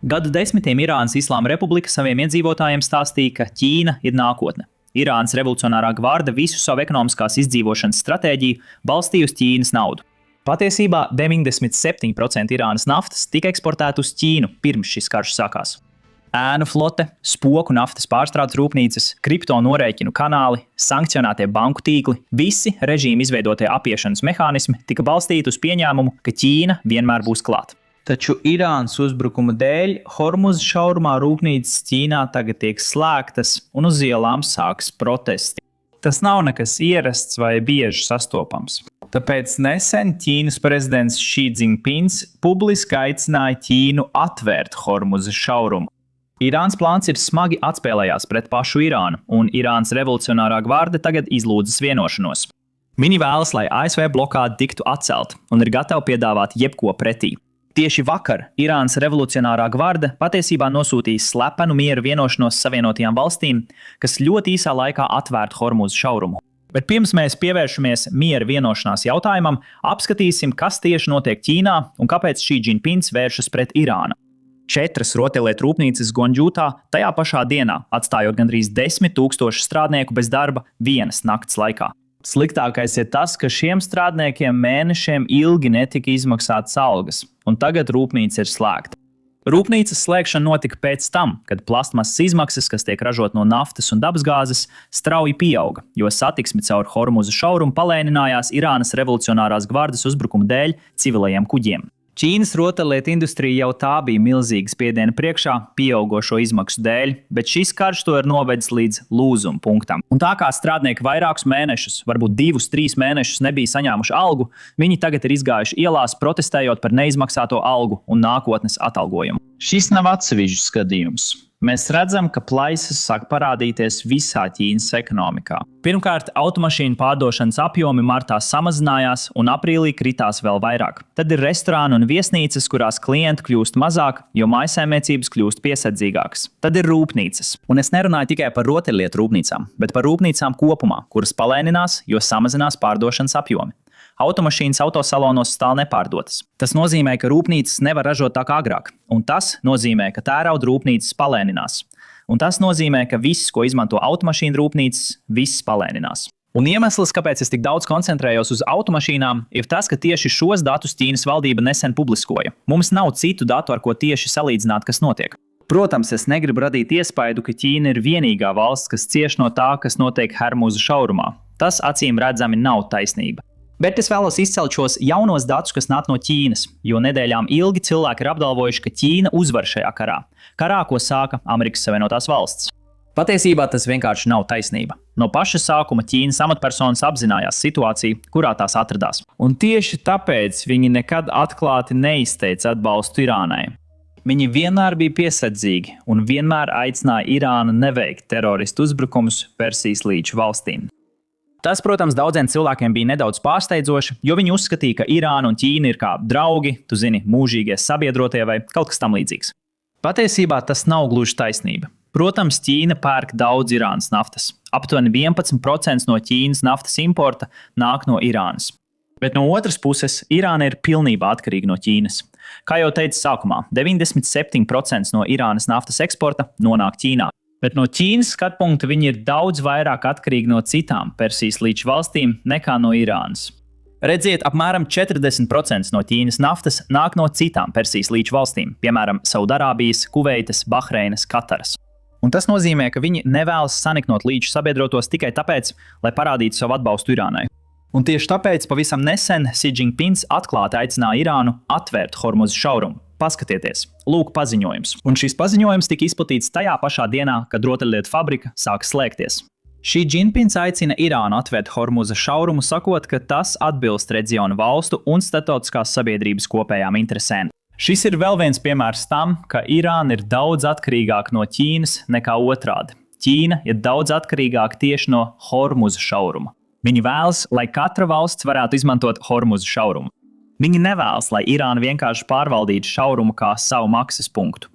Gadu desmitiem Irānas Islāma Republika saviem iedzīvotājiem stāstīja, ka Ķīna ir nākotne. Irānas revolucionārā gvarda visu savu ekonomiskās izdzīvošanas stratēģiju balstīja uz Ķīnas naudu. Patiesībā 97% Irānas naftas tika eksportēta uz Ķīnu pirms šis karš sākās. Ēnu flote, spoku naftas pārstrādes rūpnīcas, kripto norēķinu kanāli, sankcionētie banku tīkli, visi režīma izveidotie apiešanas mehānismi tika balstīti uz pieņēmumu, ka Ķīna vienmēr būs klāt. Taču Irānas uzbrukuma dēļ Hormuza šaurumā rūpnīcas Ķīnā tagad tiek slēgtas un uz ielām sāks protesti. Tas nav nekas ierasts vai bieži sastopams. Tāpēc nesen Ķīnas prezidents Xi Jinpings publiski aicināja Ķīnu atvērt Hormuza šaurumu. Irānas plāns ir smagi atspēlējās pret pašu Irānu, un Irānas revolucionārā gvarde tagad izlūdzas vienošanos. Viņi vēlas, lai ASV blokāde tiktu atcelta un ir gatavi piedāvāt jebko pretī. Tieši vakar Irānas revolucionārā gvarde patiesībā nosūtīja slepenu miera vienošanos Savienotajām valstīm, kas ļoti īsā laikā atvērtu Hormuza šaurumu. Bet pirms mēs pievēršamies miera vienošanās jautājumam, apskatīsim, kas tieši notiek Ķīnā un kāpēc Xi Jinpings vēršas pret Irānu. 4 rotaļlietu rūpnīcas Guangdžūtā tajā pašā dienā, atstājot gandrīz 10 000 strādnieku bez darba vienas nakts laikā. Sliktākais ir tas, ka šiem strādniekiem mēnešiem ilgi netika izmaksātas algas, un tagad rūpnīca ir slēgta. Rūpnīcas slēgšana notika pēc tam, kad plastmasas izmaksas, kas tiek ražot no naftas un dabasgāzes, strauji pieauga, jo satiksme caur Hormuza šaurumu palēninājās Irānas revolucionārās gvardes uzbrukuma dēļ civilajiem kuģiem. Ķīnas rotaļlietu industrija jau tā bija milzīga spiediena priekšā pieaugošo izmaksu dēļ, bet šis karš to ir novedis līdz lūzuma punktam. Un tā kā strādnieki vairākus mēnešus, varbūt 2-3 mēnešus nebija saņēmuši algu, viņi tagad ir izgājuši ielās protestējot par neizmaksāto algu un nākotnes atalgojumu. Šis nav atsevišķs gadījums. Mēs redzam, ka plaisas sāk parādīties visā Ķīnas ekonomikā. Pirmkārt, automašīnu pārdošanas apjomi martā samazinājās un aprīlī kritās vēl vairāk. Tad ir restorāni un viesnīcas, kurās klienti kļūst mazāk, jo mājsaimniecības kļūst piesardzīgākas. Tad ir rūpnīcas. Un es nerunāju tikai par rotaļlietu rūpnīcām, bet par rūpnīcām kopumā, kuras palēninās, jo samazinās pārdošanas apjomi. Automašīnas autosalonos stāv nepārdotas. Tas nozīmē, ka rūpnīcas nevar ražot tā kā agrāk, un tas nozīmē, ka tērauda rūpnīcas palēninās. Un tas nozīmē, ka viss, ko izmanto automašīnu rūpnīcas, viss palēninās. Un iemesls, kāpēc es tik daudz koncentrējos uz automašīnām, ir tas, ka tieši šos datus Ķīnas valdība nesen publiskoja. Mums nav citu datu, ar ko tieši salīdzināt, kas notiek. Protams, es negribu radīt iespaidu, ka Ķīna ir vienīgā valsts, kas cieš no tā, kas notiek Hormuza šaurumā. Tas acīm redzami nav taisnība. Bet es vēlos izcelt šos jaunos datus, kas nāk no Ķīnas, jo nedēļām ilgi cilvēki ir apgalvojuši, ka Ķīna uzvar šajā karā. Karā, ko sāka Amerikas Savienotās valsts. Patiesībā tas vienkārši nav taisnība. No paša sākuma Ķīnas amatpersonas apzinājās situāciju, kurā tās atradās. Un tieši tāpēc viņi nekad atklāti neizteica atbalstu Irānai. Viņi vienmēr bija piesardzīgi un vienmēr aicināja Irānu neveikt teroristu uzbrukumus Persijas līča valstīm. Tas, protams, daudziem cilvēkiem bija nedaudz pārsteidzoši, jo viņi uzskatīja, ka Irāna un Ķīna ir kā draugi, tu zini, mūžīgie sabiedrotie vai kaut kas tam līdzīgs. Patiesībā tas nav gluži taisnība. Protams, Ķīna pērk daudz Irānas naftas. Aptuveni 11% no Ķīnas naftas importa nāk no Irānas. Bet no otras puses, Irāna ir pilnībā atkarīga no Ķīnas. Kā jau teicu sākumā, 97% no Irānas naftas eksporta nonāk Ķīnā. Bet no Ķīnas skatu punkta viņi ir daudz vairāk atkarīgi no citām Persijas līča valstīm nekā no Irānas. Redziet, apmēram 40% no Ķīnas naftas nāk no citām Persijas līča valstīm, piemēram, Saudarābijas, Kuveitas, Bahreinas, Kataras. Un tas nozīmē, ka viņi nevēlas saniknot līča sabiedrotos tikai tāpēc, lai parādītu savu atbalstu Irānai. Un tieši tāpēc pavisam nesen Xi Jinpings atklāti aicināja Irānu atvērt Hormuza šaurumu. Paskatieties, lūk paziņojums. Un šis paziņojums tika izplatīts tajā pašā dienā, kad rotaļlietu fabrika sāka slēgties. Xi Jinpings aicina Irānu atvērt Hormuza šaurumu, sakot, ka tas atbilst reģiona valstu un starptautiskās sabiedrības kopējām interesēm. Šis ir vēl viens piemērs tam, ka Irāna ir daudz atkarīgāka no Ķīnas nekā otrādi. Ķīna ir daudz atkarīgāka tieši no Hormuza šauruma. Viņi vēlas, lai katra valsts varētu izmantot Hormuza šaurumu. Viņi nevēlas, lai Irāna vienkārši pārvaldītu šaurumu kā savu maksas punktu.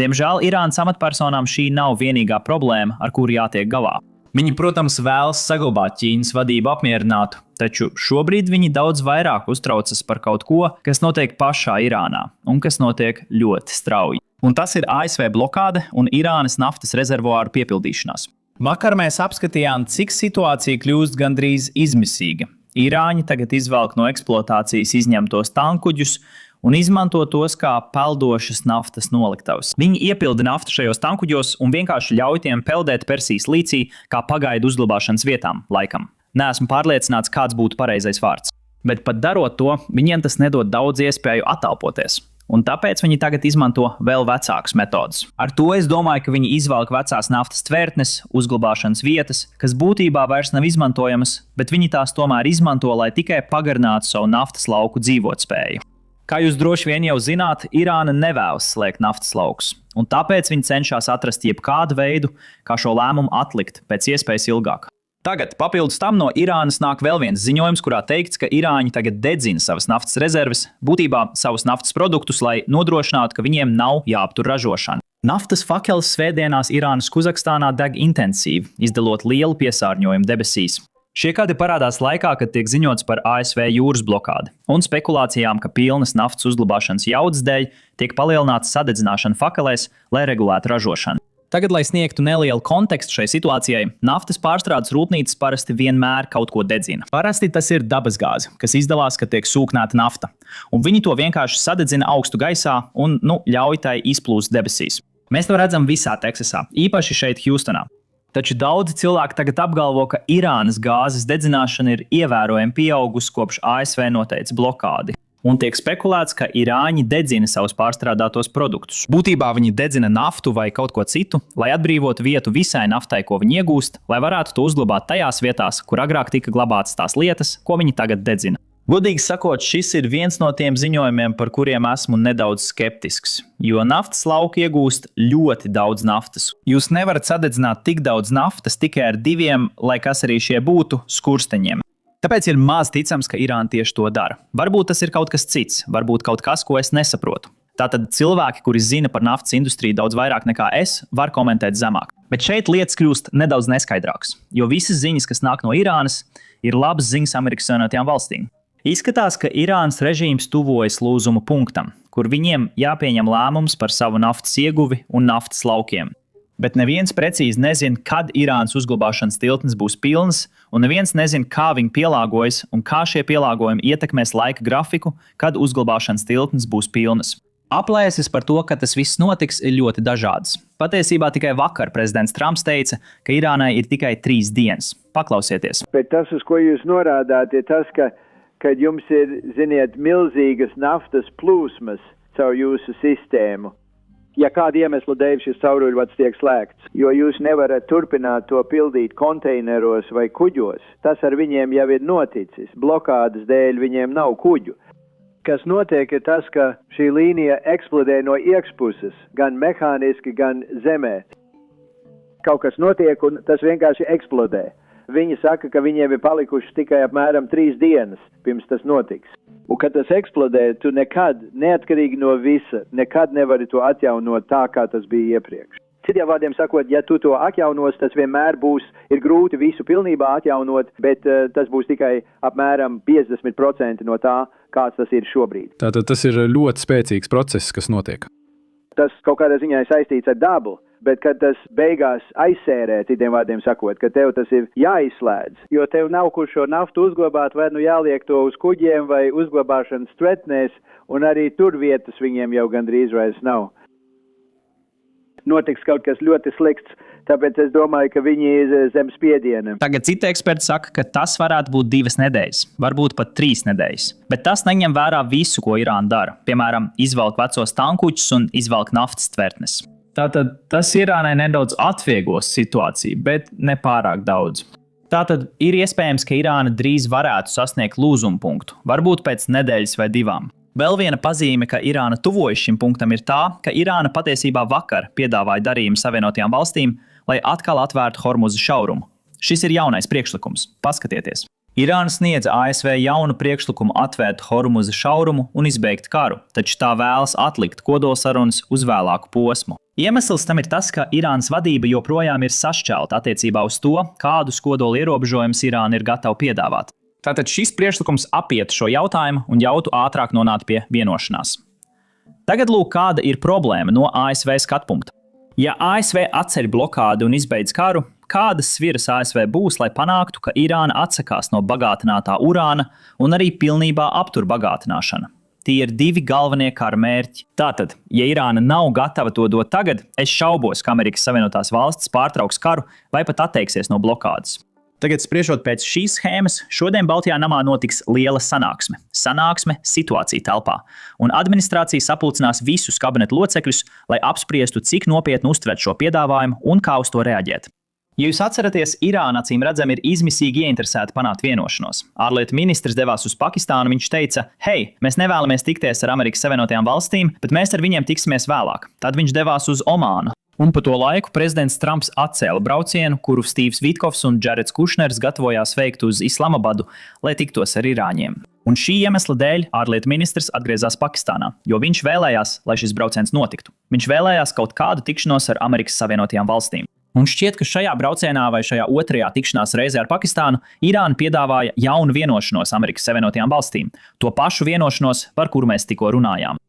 Diemžēl Irānas amatpersonām šī nav vienīgā problēma, ar kuru jātiek galā. Viņi, protams, vēlas saglabāt Ķīnas vadību apmierinātu, taču šobrīd viņi daudz vairāk uztraucas par kaut ko, kas notiek pašā Irānā un kas notiek ļoti strauji. Un tas ir ASV blokāde un Irānas naftas rezervuāru piepildīšanās. Vakar mēs apskatījām, cik situācija kļūst gandrīz izmisīga. Irāņi tagad izvelk no eksploatācijas izņemtos tankuģus un izmanto tos kā peldošas naftas noliktavas. Viņi iepilda naftu šajos tankuģos un vienkārši ļauj tiem peldēt Persijas līcī kā pagaidu uzglabāšanas vietām laikam. Neesmu pārliecināts, kāds būtu pareizais vārds. Bet pat darot to, viņiem tas nedod daudz iespēju attālpoties. Un tāpēc viņi tagad izmanto vēl vecākas metodas. Ar to es domāju, ka viņi izvelk vecās naftas tvertnes, uzglabāšanas vietas, kas būtībā vairs nav izmantojamas, bet viņi tās tomēr izmanto, lai tikai pagarinātu savu naftas lauku dzīvotspēju. Kā jūs droši vien jau zināt, Irāna nevēlas slēgt naftas laukus, un tāpēc viņi cenšas atrast jebkādu veidu, kā šo lēmumu atlikt pēc iespējas ilgāk. Tagad, papildus tam, no Irānas nāk vēl viens ziņojums, kurā teikts, ka Irāņi tagad dedzina savas naftas rezerves, būtībā savus naftas produktus, lai nodrošinātu, ka viņiem nav jāaptur ražošana. Naftas fakelis svētdienās Irānas Kazahstānā deg intensīvi, izdalot lielu piesārņojumu debesīs. Šie kādi parādās laikā, kad tiek ziņots par ASV jūras blokādi un spekulācijām, ka pilnas naftas uzglabāšanas jaudas dēļ tiek palielināta sadedzināšana fakelēs, lai regulētu ražošanu. Tagad, lai sniegtu nelielu kontekstu šai situācijai, naftas pārstrādes rūpnīcas parasti vienmēr kaut ko dedzina. Parasti tas ir dabasgāze, kas izdalās, kad tiek sūknēta nafta, un viņi to vienkārši sadedzina augstu gaisā un ļauj tai izplūst debesīs. Mēs to redzam visā Teksasā, īpaši šeit Hjūstonā. Taču daudzi cilvēki tagad apgalvo, ka Irānas gāzes dedzināšana ir ievērojami pieaugusi kopš ASV noteica blokādi. Un tiek spekulēts, ka Irāņi dedzina savus pārstrādātos produktus. Būtībā viņi dedzina naftu vai kaut ko citu, lai atbrīvotu vietu visai naftai, ko viņi iegūst, lai varētu to uzglabāt tajās vietās, kur agrāk tika glabātas tās lietas, ko viņi tagad dedzina. Godīgi sakot, šis ir viens no tiem ziņojumiem, par kuriem esmu nedaudz skeptisks, jo naftas lauki iegūst ļoti daudz naftas. Jūs nevarat sadedzināt tik daudz naftas tikai ar 2, lai kas arī šie būtu, skursteņiem. Tāpēc ir maz ticams, ka Irāna tieši to dara. Varbūt tas ir kaut kas cits, varbūt kaut kas, ko es nesaprotu. Tātad cilvēki, kuri zina par naftas industriju daudz vairāk nekā es, var komentēt zemāk. Bet šeit lietas kļūst nedaudz neskaidrākas, jo visas ziņas, kas nāk no Irānas, ir labas ziņas Amerikas Savienotajām valstīm. Izskatās, ka Irānas režīms tuvojas lūzuma punktam, kur viņiem jāpieņem lēmums par savu naftas ieguvi un naftas laukiem. Bet neviens precīzi nezina, kad Irānas uzglabāšanas tiltnes būs pilnas, un neviens nezina, kā viņi pielāgojas un kā šie pielāgojumi ietekmēs laika grafiku, kad uzglabāšanas tiltnes būs pilnas. Aplēses par to, ka tas viss notiks, ir ļoti dažādas. Patiesībā tikai vakar prezidents Trumps teica, ka Irānai ir tikai 3 dienas. Paklausieties. Bet tas, uz ko jūs norādāt, ir tas, ka kad jums ir, ziniet, milzīgas naftas plūsmas caur jūsu sistēmu. Ja kāda iemesla dēļ šis cauruļvads tiek slēgts, jo jūs nevarat turpināt to pildīt konteineros vai kuģos, tas ar viņiem jau ir noticis. Blokādes dēļ viņiem nav kuģu. Kas notiek ir tas, ka šī līnija eksplodē no iekšpuses, gan mehāniski, gan zemē. Kaut kas notiek un tas vienkārši eksplodē. Viņi saka, ka viņiem ir palikušas tikai apmēram 3 dienas, pirms tas notiks. Un, kad tas eksplodē, tu nekad, neatkarīgi no visa, nekad nevari to atjaunot tā, kā tas bija iepriekš. Citiem vārdiem sakot, ja tu to atjaunos, tas vienmēr ir grūti visu pilnībā atjaunot, bet tas būs tikai apmēram 50% no tā, kāds tas ir šobrīd. Tātad tas ir ļoti spēcīgs process, kas notiek. Tas kaut kādā ziņā ir saistīts ar dabu. Bet, kad tas beigās aizsērē, citiem vārdiem sakot, ka tev tas ir jāizslēdz, jo tev nav kur šo naftu uzglabāt, vai jāliek to uz kuģiem vai uzglabāšanas tvetnēs, un arī tur vietas viņiem jau gandrīz vairs nav. Notiks kaut kas ļoti slikts, tāpēc es domāju, ka viņi ir zem spiediena. Tagad citi eksperti saka, ka tas varētu būt 2 nedēļas, varbūt pat 3 nedēļas. Bet tas neņem vērā visu, ko Irāna dara. Piemēram, izvelk vecos tankuģus un izvelk naftas tvertnes. Tātad tas Irānai nedaudz atvieglos situāciju, bet ne pārāk daudz. Tātad ir iespējams, ka Irāna drīz varētu sasniegt lūzuma punktu, varbūt pēc nedēļas vai 2. Vēl viena pazīme, ka Irāna tuvojas šim punktam, ir tā, ka Irāna patiesībā vakar piedāvāja darījumu Savienotajām valstīm, lai atkal atvērtu Hormuza šaurumu. Šis ir jaunais priekšlikums. Paskatieties! Irāna sniedz ASV jaunu priekšlikumu atvērt Hormuza šaurumu un izbeigt karu, taču tā vēlas atlikt kodolsarunas uz vēlāku posmu. Iemesls tam ir tas, ka Irānas vadība joprojām ir sašķelta attiecībā uz to, kādus kodola ierobežojumus Irāna ir gatava piedāvāt. Tātad šis priekšlikums apiet šo jautājumu un ļautu ātrāk nonākt pie vienošanās. Tagad lūk, kāda ir problēma no ASV skatu punkta. Ja ASV atceļ blokādi un izbeidz karu, kādas sviras ASV būs, lai panāktu, ka Irāna atsakās no bagātinātā urāna un arī pilnībā aptur bagātināšanu? Tie ir divi galvenie kara mērķi. Tātad, ja Irāna nav gatava to dot tagad, es šaubos, ka Amerikas Savienotās valstis pārtrauks karu vai pat atteiksies no blokādes. Tagad, spriežot pēc šīs schēmas, šodien Baltijā namā notiks liela sanāksme. Sanāksme situācija telpā. Un administrācija sapulcinās visus kabineta locekļus, lai apspriestu, cik nopietni uztvert šo piedāvājumu un kā uz to reaģēt. Ja jūs atceraties, Irāna acīm redzami ir izmisīgi ieinteresēta panākt vienošanos. Ārlietu ministrs devās uz Pakistānu, viņš teica, hei, mēs nevēlamies tikties ar Amerikas Savienotajām valstīm, bet mēs ar viņiem tiksimies vēlāk. Tad viņš devās uz Omānu. Un pa to laiku prezidents Trumps atcēla braucienu, kuru Stīvs Vitkovs un Džareds Kušners gatavojās veikt uz Islamabadu, lai tiktos ar irāņiem. Un šī iemesla dēļ ārlietu ministrs atgriezās Pakistānā, jo viņš vēlējās, lai šis brauciens notiktu. Viņš vēlējās kaut kādu tikšanos ar Amerikas Savienotajām valstīm. Un šķiet, ka šajā braucienā vai šajā otrajā tikšanās reizē ar Pakistānu Irāna piedāvāja jaunu vienošanos Amerikas Savienotajām valstīm. To pašu vienošanos, par kuru mēs tikko runājām.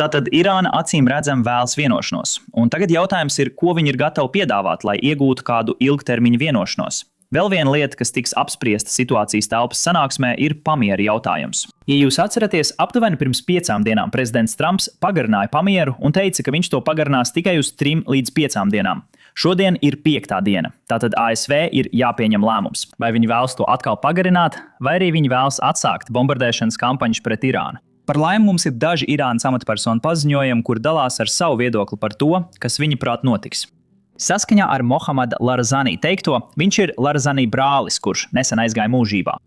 Tātad Irāna acīm redzam vēlas vienošanos. Un tagad jautājums ir, ko viņi ir gatavi piedāvāt, lai iegūtu kādu ilgtermiņu vienošanos. Vēl viena lieta, kas tiks apspriesta situācijas telpas sanāksmē, ir pamiera jautājums. Ja jūs atceraties, aptuveni pirms 5 dienām prezidents Trumps pagarināja pamieru un teica, ka viņš to pagarinās tikai uz 3 līdz 5 dienām. Šodien ir 5. diena, tātad ASV ir jāpieņem lēmums. Vai viņi vēlas to atkal pagarināt, vai arī viņi vēlas atsākt bombardēšanas kampaņas pret Irānu. Par laimi mums ir daži Irānas amatpersonu paziņojumi, kur dalās ar savu viedokli par to, kas viņa prāt notiks. Saskaņā ar Mohamada Larzani teikto, viņš ir Larzani brālis, kurš nesen aizgāja mūžībā.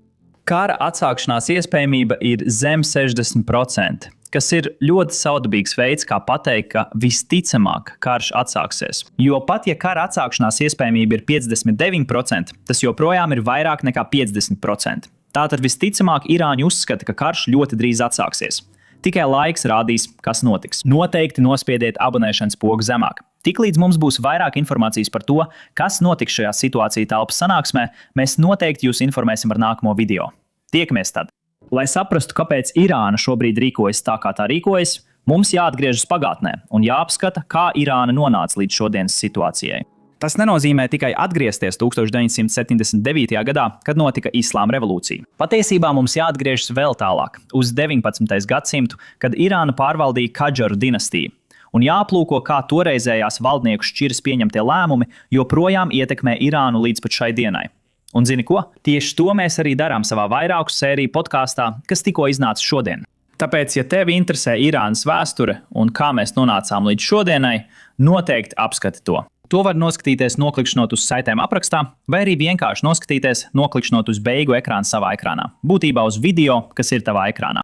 Kara atsākšanās iespējamība ir zem 60%, kas ir ļoti saudabīgs veids, kā pateikt, ka visticamāk karš atsāksies. Jo pat ja kara atsākšanās iespējamība ir 59%, tas joprojām ir vairāk nekā 50%. Tātad visticamāk Irāņi uzskata, ka karš ļoti drīz atsāksies. Tikai laiks rādīs, kas notiks. Noteikti nospiediet abonēšanas pogu zemāk. Tiklīdz mums būs vairāk informācijas par to, kas notiks šajā situācija telpas sanāksmē, mēs noteikti jūs informēsim ar nākamo video. Tiekamies tad! Lai saprastu, kāpēc Irāna šobrīd rīkojas tā, kā tā rīkojas, mums jāatgriežas pagātnē un jāapskata, kā Irāna nonāca līdz šodienas situācijai. Tas nenozīmē tikai atgriezties 1979. gadā, kad notika Islāma revolūcija. Patiesībā mums jāatgriežas vēl tālāk, uz 19. gadsimtu, kad Irāna pārvaldīja Kadžaru dinastiju. Un jāaplūko, kā toreizējās valdnieku šķiras pieņemtie lēmumi joprojām ietekmē Irānu līdz pat šai dienai. Un zini ko? Tieši to mēs arī darām savā vairāku sēriju podkāstā, kas tikko iznāca šodien. Tāpēc, ja tevi interesē Irānas vēsture un kā mēs nonācām līdz šodienai, noteikti apskati to. To var noskatīties noklikšķinot uz saitēm aprakstā, vai arī vienkārši noskatīties noklikšķinot uz beigu ekrānu savā ekrānā. Būtībā uz video, kas ir tavā ekrānā.